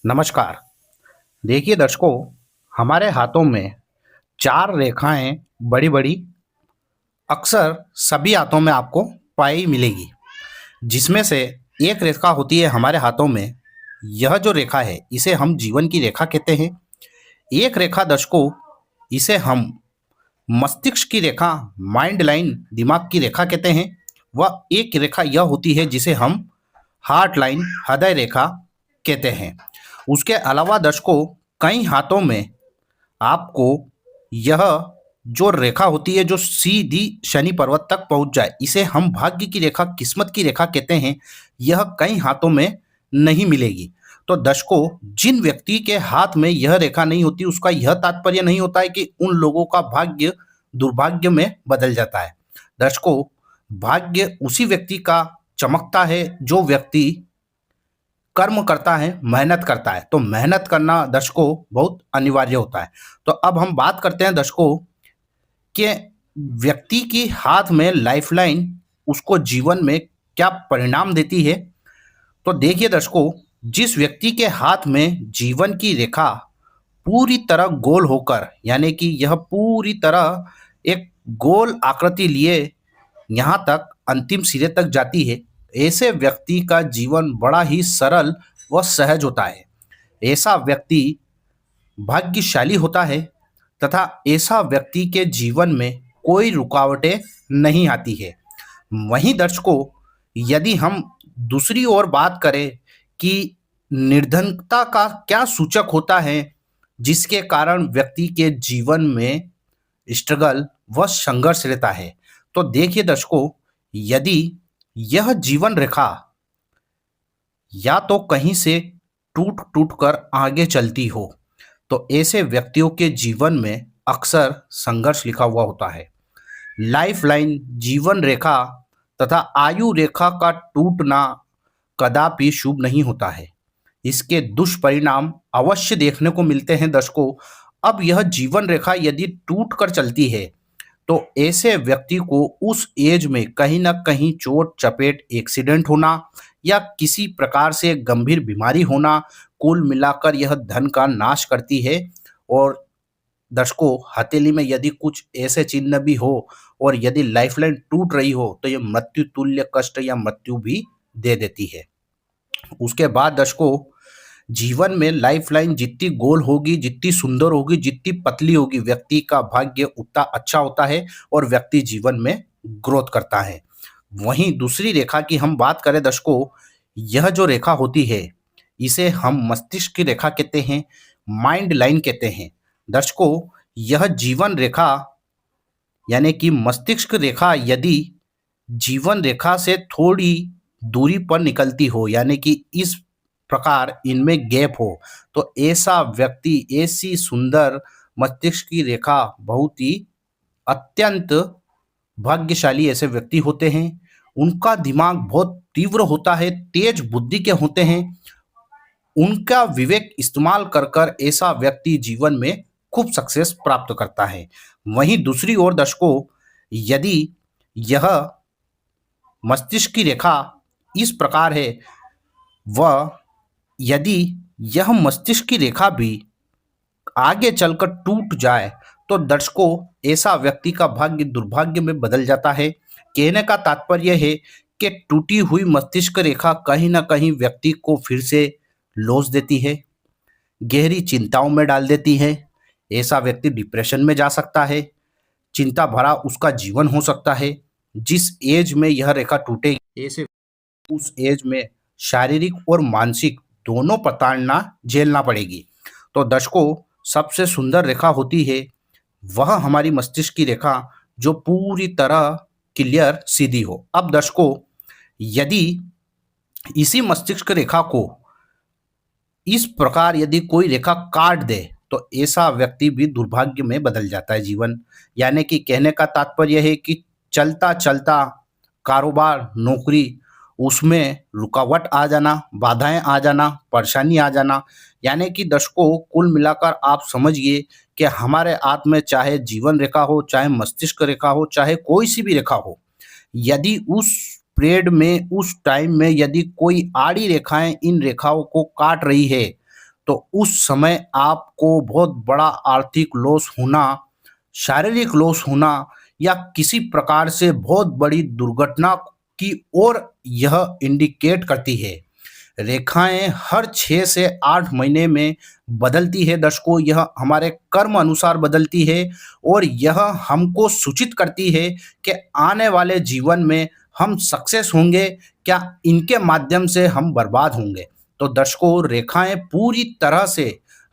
नमस्कार। देखिए दर्शकों, हमारे हाथों में 4 रेखाएँ बड़ी-बड़ी अक्सर सभी हाथों में आपको पाई मिलेगी, जिसमें से एक रेखा होती है हमारे हाथों में। यह जो रेखा है, इसे हम जीवन की रेखा कहते हैं। एक रेखा दर्शकों, इसे हम मस्तिष्क की रेखा, माइंड लाइन, दिमाग की रेखा कहते हैं। व एक रेखा यह होती है जिसे हम हार्ट लाइन, हृदय रेखा कहते हैं। उसके अलावा दर्शकों, कई हाथों में आपको यह जो रेखा होती है जो सीधी शनि पर्वत तक पहुंच जाए, इसे हम भाग्य की रेखा, किस्मत की रेखा कहते हैं। यह कई हाथों में नहीं मिलेगी। तो दर्शकों, जिन व्यक्ति के हाथ में यह रेखा नहीं होती, उसका यह तात्पर्य नहीं होता है कि उन लोगों का भाग्य दुर्भाग्य में बदल जाता है। दर्शकों, भाग्य उसी व्यक्ति का चमकता है जो व्यक्ति कर्म करता है, मेहनत करता है। तो मेहनत करना दर्शकों बहुत अनिवार्य होता है। तो अब हम बात करते हैं दर्शकों कि व्यक्ति की हाथ में लाइफलाइन उसको जीवन में क्या परिणाम देती है। तो देखिए दर्शकों, जिस व्यक्ति के हाथ में जीवन की रेखा पूरी तरह गोल होकर, यानी कि यह पूरी तरह एक गोल आकृति लिए यहाँ तक अंतिम सिरे तक जाती है, ऐसे व्यक्ति का जीवन बड़ा ही सरल व सहज होता है। ऐसा व्यक्ति भाग्यशाली होता है तथा ऐसा व्यक्ति के जीवन में कोई रुकावटें नहीं आती है। वहीं दर्शकों, यदि हम दूसरी ओर बात करें कि निर्धनता का क्या सूचक होता है जिसके कारण व्यक्ति के जीवन में स्ट्रगल व संघर्ष रहता है, तो देखिए दर्शकों, यदि यह जीवन रेखा या तो कहीं से टूट टूट कर आगे चलती हो, तो ऐसे व्यक्तियों के जीवन में अक्सर संघर्ष लिखा हुआ होता है। लाइफ लाइन, जीवन रेखा तथा आयु रेखा का टूटना कदापि शुभ नहीं होता है। इसके दुष्परिणाम अवश्य देखने को मिलते हैं दर्शकों। अब यह जीवन रेखा यदि टूट कर चलती है, तो ऐसे व्यक्ति को उस एज में कहीं न कहीं चोट चपेट, एक्सीडेंट होना या किसी प्रकार से गंभीर बीमारी होना, कुल मिलाकर यह धन का नाश करती है। और दर्शकों, हथेली में यदि कुछ ऐसे चिन्ह भी हो और यदि लाइफलाइन टूट रही हो, तो ये मृत्यु तुल्य कष्ट या मृत्यु भी दे देती है। उसके बाद दर्शकों, जीवन में लाइफलाइन जितनी गोल होगी, जितनी सुंदर होगी, जितनी पतली होगी, व्यक्ति का भाग्य उतना अच्छा होता है और व्यक्ति जीवन में ग्रोथ करता है। वहीं दूसरी रेखा की हम बात करें दर्शकों, यह जो रेखा होती है, इसे हम मस्तिष्क की रेखा कहते हैं, माइंड लाइन कहते हैं। दर्शकों, यह जीवन रेखा यानी कि मस्तिष्क रेखा यदि जीवन रेखा से थोड़ी दूरी पर निकलती हो, यानी कि इस प्रकार इनमें गैप हो, तो ऐसा व्यक्ति, ऐसी सुंदर मस्तिष्क की रेखा बहुत ही अत्यंत भाग्यशाली ऐसे व्यक्ति होते हैं। उनका दिमाग बहुत तीव्र होता है, तेज बुद्धि के होते हैं। उनका विवेक इस्तेमाल कर कर ऐसा व्यक्ति जीवन में खूब सक्सेस प्राप्त करता है। वहीं दूसरी ओर दर्शकों, यदि यह मस्तिष्क की रेखा इस प्रकार है, वह यदि यह मस्तिष्क की रेखा भी आगे चलकर टूट जाए, तो दर्शकों, ऐसा व्यक्ति का भाग्य दुर्भाग्य में बदल जाता है। कहने का तात्पर्य है कि टूटी हुई मस्तिष्क रेखा कहीं ना कहीं व्यक्ति को फिर से लोच देती है, गहरी चिंताओं में डाल देती है। ऐसा व्यक्ति डिप्रेशन में जा सकता है, चिंता भरा उसका जीवन हो सकता है। जिस एज में यह रेखा टूटेगी, ऐसे उस एज में शारीरिक और मानसिक दोनों प्रताड़ना झेलना पड़ेगी। तो दर्शकों, सबसे सुंदर रेखा होती है वह हमारी मस्तिष्क की रेखा जो पूरी तरह क्लियर सीधी हो। अब दर्शकों, यदि इसी मस्तिष्क रेखा को इस प्रकार यदि कोई रेखा काट दे, तो ऐसा व्यक्ति भी दुर्भाग्य में बदल जाता है जीवन। यानी कि कहने का तात्पर्य है कि चलता चलता कारोबार, नौकरी, उसमें रुकावट आ जाना, बाधाएं आ जाना, परेशानी आ जाना। यानी कि दर्शकों, कुल मिलाकर आप समझिए कि हमारे हाथ में चाहे जीवन रेखा हो, चाहे मस्तिष्क रेखा हो, चाहे कोई सी भी रेखा हो, यदि उस पीरियड में, उस टाइम में यदि कोई आड़ी रेखाएं इन रेखाओं को काट रही है, तो उस समय आपको बहुत बड़ा आर्थिक लॉस होना, शारीरिक लॉस होना या किसी प्रकार से बहुत बड़ी दुर्घटना की ओर यह इंडिकेट करती है। रेखाएं हर 6 से 8 महीने में बदलती है दर्शकों, यह हमारे कर्म अनुसार बदलती है और यह हमको सूचित करती है कि आने वाले जीवन में हम सक्सेस होंगे, क्या इनके माध्यम से हम बर्बाद होंगे। तो दर्शकों, रेखाएं पूरी तरह से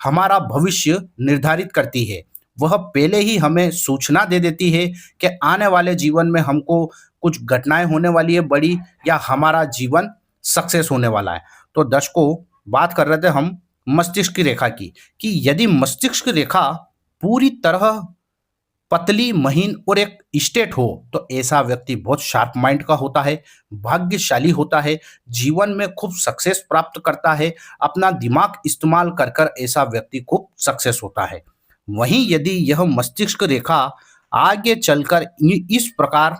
हमारा भविष्य निर्धारित करती है। वह पहले ही हमें सूचना दे देती है कि आने वाले जीवन में हमको कुछ घटनाएं होने वाली है बड़ी, या हमारा जीवन सक्सेस होने वाला है। तो दर्शकों, बात कर रहे थे हम मस्तिष्क की रेखा की, कि यदि मस्तिष्क की रेखा पूरी तरह पतली, महीन और एक स्ट्रेट हो तो ऐसा व्यक्ति बहुत शार्प माइंड का होता है, भाग्यशाली होता है, जीवन में खूब सक्सेस प्राप्त करता है, अपना दिमाग इस्तेमाल कर कर ऐसा व्यक्ति खूब सक्सेस होता है। वहीं यदि यह मस्तिष्क रेखा आगे चलकर इस प्रकार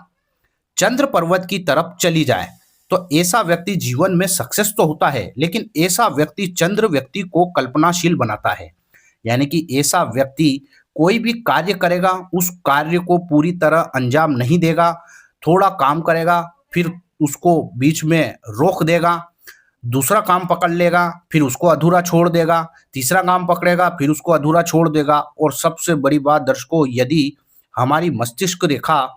चंद्र पर्वत की तरफ चली जाए तो ऐसा व्यक्ति जीवन में सक्सेस तो होता है, लेकिन ऐसा व्यक्ति चंद्र व्यक्ति को कल्पनाशील बनाता है। यानी कि ऐसा व्यक्ति कोई भी कार्य करेगा, उस कार्य को पूरी तरह अंजाम नहीं देगा, थोड़ा काम करेगा, फिर उसको बीच में रोक देगा, दूसरा काम पकड़ लेगा, फिर उसको अधूरा छोड़ देगा, तीसरा काम पकड़ेगा, फिर उसको अधूरा छोड़ देगा। और सबसे बड़ी बात दर्शकों, यदि हमारी मस्तिष्क रेखा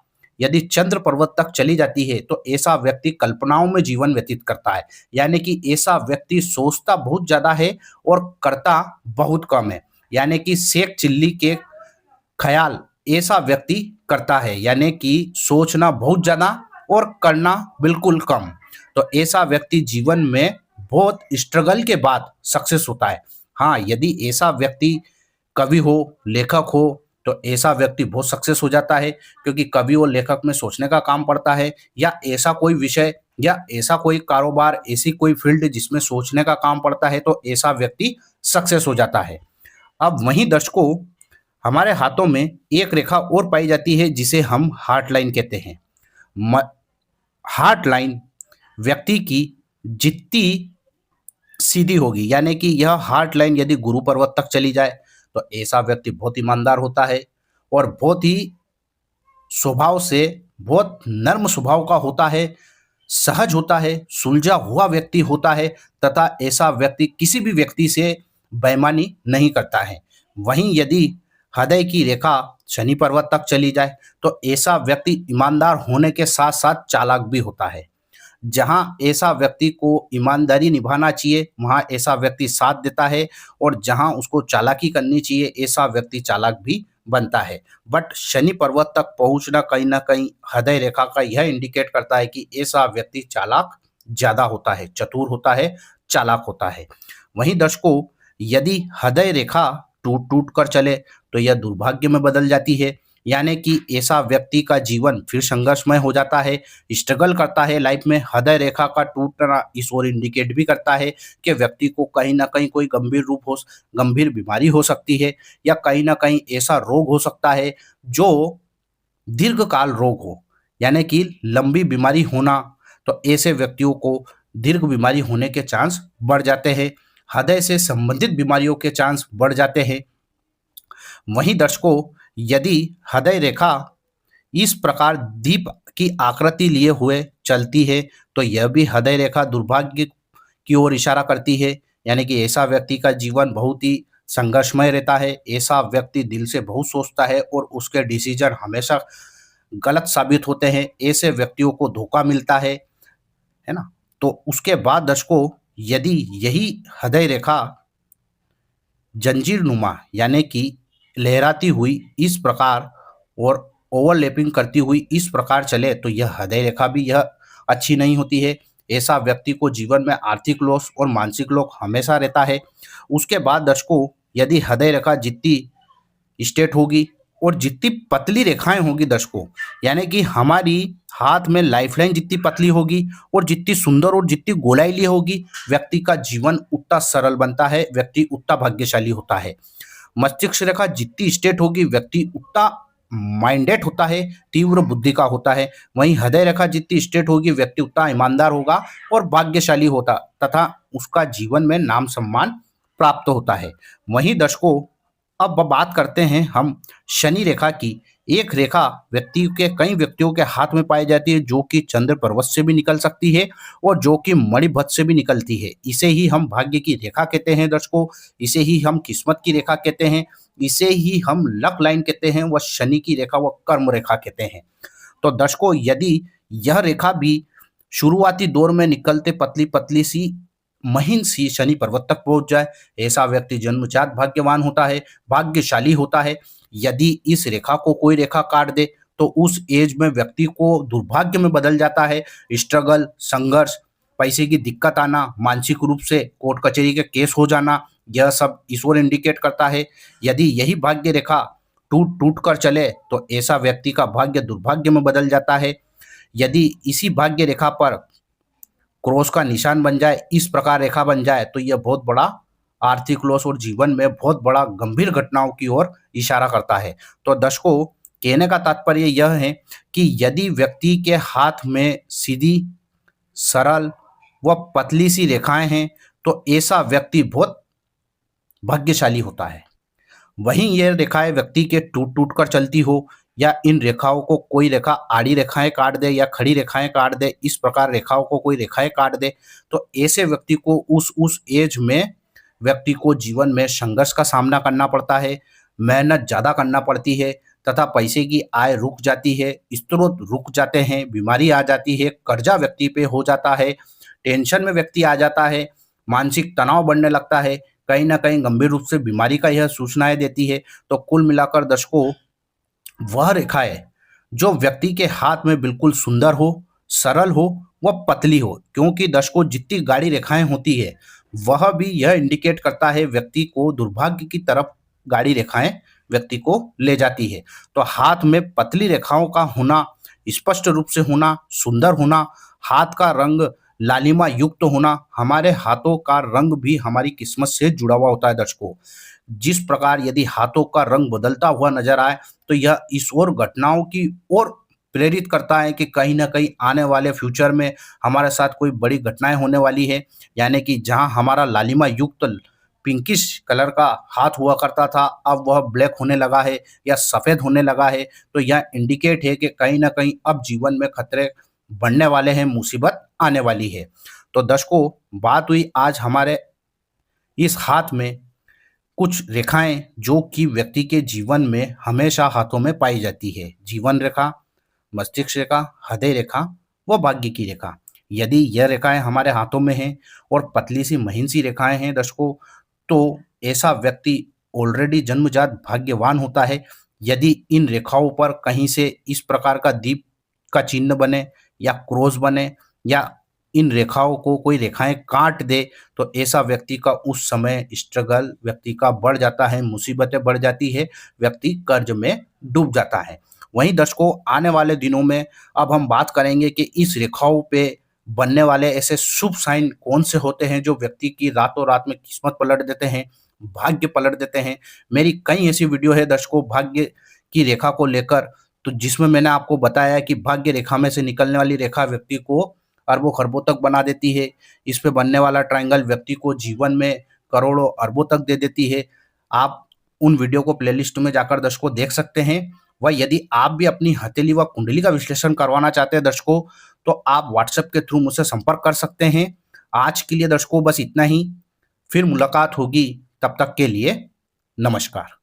यदि चंद्र पर्वत तक चली जाती है तो ऐसा व्यक्ति कल्पनाओं में जीवन व्यतीत करता है। यानी कि ऐसा व्यक्ति सोचता बहुत ज्यादा है और करता बहुत कम है। यानी कि शेख चिल्ली के ख्याल ऐसा व्यक्ति करता है, यानी कि सोचना बहुत ज्यादा और करना बिल्कुल कम। तो ऐसा व्यक्ति जीवन में बहुत स्ट्रगल के बाद सक्सेस होता है। हाँ, यदि ऐसा व्यक्ति कवि हो, लेखक हो, तो ऐसा व्यक्ति बहुत सक्सेस हो जाता है, क्योंकि कवि और लेखक में सोचने का काम पड़ता है, या ऐसा कोई विषय या ऐसा कोई कारोबार, ऐसी कोई फील्ड जिसमें सोचने का काम पड़ता है, तो ऐसा व्यक्ति सक्सेस हो जाता है। अब वहीं दर्शकों, हमारे हाथों में एक रेखा और पाई जाती है जिसे हम हार्ट लाइन कहते हैं। हार्ट लाइन व्यक्ति की जितनी सीधी होगी, यानी कि यह हार्ट लाइन यदि गुरु पर्वत तक चली जाए तो ऐसा व्यक्ति बहुत ईमानदार होता है और बहुत ही स्वभाव से बहुत नर्म स्वभाव का होता है, सहज होता है, सुलझा हुआ व्यक्ति होता है, तथा ऐसा व्यक्ति किसी भी व्यक्ति से बेईमानी नहीं करता है। वहीं यदि हृदय की रेखा शनि पर्वत तक चली जाए तो ऐसा व्यक्ति ईमानदार होने के साथ साथ चालाक भी होता है। जहां ऐसा व्यक्ति को ईमानदारी निभाना चाहिए वहां ऐसा व्यक्ति साथ देता है, और जहां उसको चालाकी करनी चाहिए ऐसा व्यक्ति चालाक भी बनता है। बट शनि पर्वत तक पहुंचना कहीं ना कहीं हृदय रेखा का यह इंडिकेट करता है कि ऐसा व्यक्ति चालाक ज्यादा होता है, चतुर होता है, चालाक होता है। वहीं दर्शकों, यदि हृदय रेखा टूट टूट कर चले तो यह दुर्भाग्य में बदल जाती है। यानी कि ऐसा व्यक्ति का जीवन फिर संघर्षमय हो जाता है, स्ट्रगल करता है लाइफ में। हृदय रेखा का टूटना इस ओर इंडिकेट भी करता है कि व्यक्ति को कहीं ना कहीं कोई गंभीर बीमारी हो सकती है, या कहीं ना कहीं ऐसा रोग हो सकता है जो दीर्घकाल रोग हो, यानी कि लंबी बीमारी होना। तो ऐसे व्यक्तियों को दीर्घ बीमारी होने के चांस बढ़ जाते हैं, हृदय से संबंधित बीमारियों के चांस बढ़ जाते हैं। वहीं दर्शकों, यदि हृदय रेखा इस प्रकार दीप की आकृति लिए हुए चलती है तो यह भी हृदय रेखा दुर्भाग्य की ओर इशारा करती है। यानी कि ऐसा व्यक्ति का जीवन बहुत ही संघर्षमय रहता है, ऐसा व्यक्ति दिल से बहुत सोचता है और उसके डिसीजन हमेशा गलत साबित होते हैं, ऐसे व्यक्तियों को धोखा मिलता है ना। तो उसके बाद दर्शकों, यदि यही हृदय रेखा जंजीर नुमा यानी कि लहराती हुई इस प्रकार और ओवरलैपिंग करती हुई इस प्रकार चले तो यह हृदय रेखा भी यह अच्छी नहीं होती है। ऐसा व्यक्ति को जीवन में आर्थिक लॉस और मानसिक लॉस हमेशा रहता है। उसके बाद दर्शकों, यदि हृदय रेखा जितनी स्ट्रेट होगी और जितनी पतली रेखाएं होगी दर्शकों, यानी कि हमारी हाथ में लाइफलाइन जितनी पतली होगी और जितनी सुंदर और जितनी गोलाइली होगी, व्यक्ति का जीवन उतना सरल बनता है, व्यक्ति उतना भाग्यशाली होता है। मस्तिष्क रेखा जितनी स्ट्रेट होगी, व्यक्ति उतना माइंडेड होता है, तीव्र बुद्धि का होता है। वहीं हृदय रेखा जितनी स्ट्रेट होगी, व्यक्ति उतना ईमानदार होगा और भाग्यशाली होता, तथा उसका जीवन में नाम सम्मान प्राप्त होता है। वहीं दर्शकों, अब बात करते हैं हम शनि रेखा की। एक रेखा कई व्यक्तियों के हाथ में पाई जाती है, जो कि चंद्र पर्वत से भी निकल सकती है और जो कि मणिभद्र से भी निकलती है। इसे ही हम भाग्य की रेखा कहते हैं दर्शकों। इसे ही हम किस्मत की रेखा कहते हैं। इसे ही हम लक लाइन कहते हैं। वह शनि की रेखा, वह कर्म रेखा कहते हैं। तो दर्शकों, यदि यह रेखा भी शुरुआती दौर में निकलते पतली पतली सी महीन सी शनि पर्वत तक पहुंच जाए, ऐसा व्यक्ति जन्मजात भाग्यवान होता है, भाग्यशाली होता है। यदि इस रेखा को कोई रेखा काट दे तो उस एज में व्यक्ति को दुर्भाग्य में बदल जाता है। स्ट्रगल, संघर्ष, पैसे की दिक्कत आना, मानसिक रूप से कोर्ट कचहरी के केस हो जाना, यह सब ईश्वर इंडिकेट करता है। यदि यही भाग्य रेखा टूट टूट कर चले तो ऐसा व्यक्ति का भाग्य दुर्भाग्य में बदल जाता है। यदि इसी भाग्य रेखा पर क्रॉस का निशान बन जाए, इस प्रकार रेखा बन जाए, तो यह बहुत बड़ा आर्थिक लॉस और जीवन में बहुत बड़ा गंभीर घटनाओं की ओर इशारा करता है। तो दर्शकों, कहने का तात्पर्य यह है कि यदि व्यक्ति के हाथ में सीधी, सरल व पतली सी रेखाएं हैं तो ऐसा व्यक्ति बहुत भाग्यशाली होता है। वहीं यह रेखाएं व्यक्ति के टूट टूट कर चलती हो या इन रेखाओं को कोई रेखा आड़ी रेखाएं काट दे या खड़ी रेखाएं काट दे, इस प्रकार रेखाओं को कोई रेखाएं काट दे, तो ऐसे व्यक्ति को उस एज में व्यक्ति को जीवन में संघर्ष का सामना करना पड़ता है, मेहनत ज़्यादा करना पड़ती है तथा पैसे की आय रुक जाती है, स्रोत रुक जाते हैं, बीमारी आ जाती है, कर्जा व्यक्ति पे हो जाता है, टेंशन में व्यक्ति आ जाता है, मानसिक तनाव बढ़ने लगता है, कहीं ना कहीं गंभीर रूप से बीमारी का यह सूचनाएं देती है। तो कुल मिलाकर दर्शकों, वह रेखाएं जो व्यक्ति के हाथ में बिल्कुल सुंदर हो, सरल हो, वह पतली हो, क्योंकि दर्शकों जितनी गाढ़ी रेखाएं होती है वह भी यह इंडिकेट करता है व्यक्ति को दुर्भाग्य की तरफ गाढ़ी रेखाएं व्यक्ति को ले जाती है। तो हाथ में पतली रेखाओं का होना, स्पष्ट रूप से होना, सुंदर होना, हाथ का रंग लालिमा युक्त होना, हमारे हाथों का रंग भी हमारी किस्मत से जुड़ा हुआ होता है दर्शकों। जिस प्रकार यदि हाथों का रंग बदलता हुआ नजर आए तो यह इस ओर घटनाओं की ओर प्रेरित करता है कि कहीं ना कहीं आने वाले फ्यूचर में हमारे साथ कोई बड़ी घटनाएं होने वाली है। यानी कि जहां हमारा लालिमा युक्त पिंकिश कलर का हाथ हुआ करता था, अब वह ब्लैक होने लगा है या सफ़ेद होने लगा है, तो यह इंडिकेट है कि कहीं ना कहीं अब जीवन में खतरे बढ़ने वाले हैं, मुसीबत आने वाली है। तो दर्शकों, बात हुई आज हमारे इस हाथ में कुछ रेखाएं जो कि व्यक्ति के जीवन में हमेशा हाथों में पाई जाती है। जीवन रेखा, मस्तिष्क रेखा, हृदय रेखा व भाग्य की रेखा। यदि यह रेखाएं हमारे हाथों में हैं और पतली सी महीन सी रेखाएं हैं दर्शकों, तो ऐसा व्यक्ति ऑलरेडी जन्मजात भाग्यवान होता है। यदि इन रेखाओं पर कहीं से इस प्रकार का दीप का चिन्ह बने या क्रॉस बने या इन रेखाओं को कोई रेखाएं काट दे, तो ऐसा व्यक्ति का उस समय स्ट्रगल व्यक्ति का बढ़ जाता है, मुसीबतें बढ़ जाती है, व्यक्ति कर्ज में डूब जाता है। वहीं दर्शकों, आने वाले दिनों में अब हम बात करेंगे कि इस रेखाओं पे बनने वाले ऐसे शुभ साइन कौन से होते हैं जो व्यक्ति की रातों रात में किस्मत पलट देते हैं, भाग्य पलट देते हैं। मेरी कई ऐसी वीडियो है दर्शकों भाग्य की रेखा को लेकर, तो जिसमें मैंने आपको बताया कि भाग्य रेखा में से निकलने वाली रेखा व्यक्ति को अरबों खरबों तक बना देती है। इस पे बनने वाला ट्रायंगल व्यक्ति को जीवन में करोड़ों अरबों तक दे देती है। आप उन वीडियो को प्लेलिस्ट में जाकर दर्शकों देख सकते हैं। वह यदि आप भी अपनी हथेली व कुंडली का विश्लेषण करवाना चाहते हैं दर्शकों, तो आप व्हाट्सएप के थ्रू मुझसे संपर्क कर सकते हैं। आज के लिए दर्शकों बस इतना ही, फिर मुलाकात होगी, तब तक के लिए नमस्कार।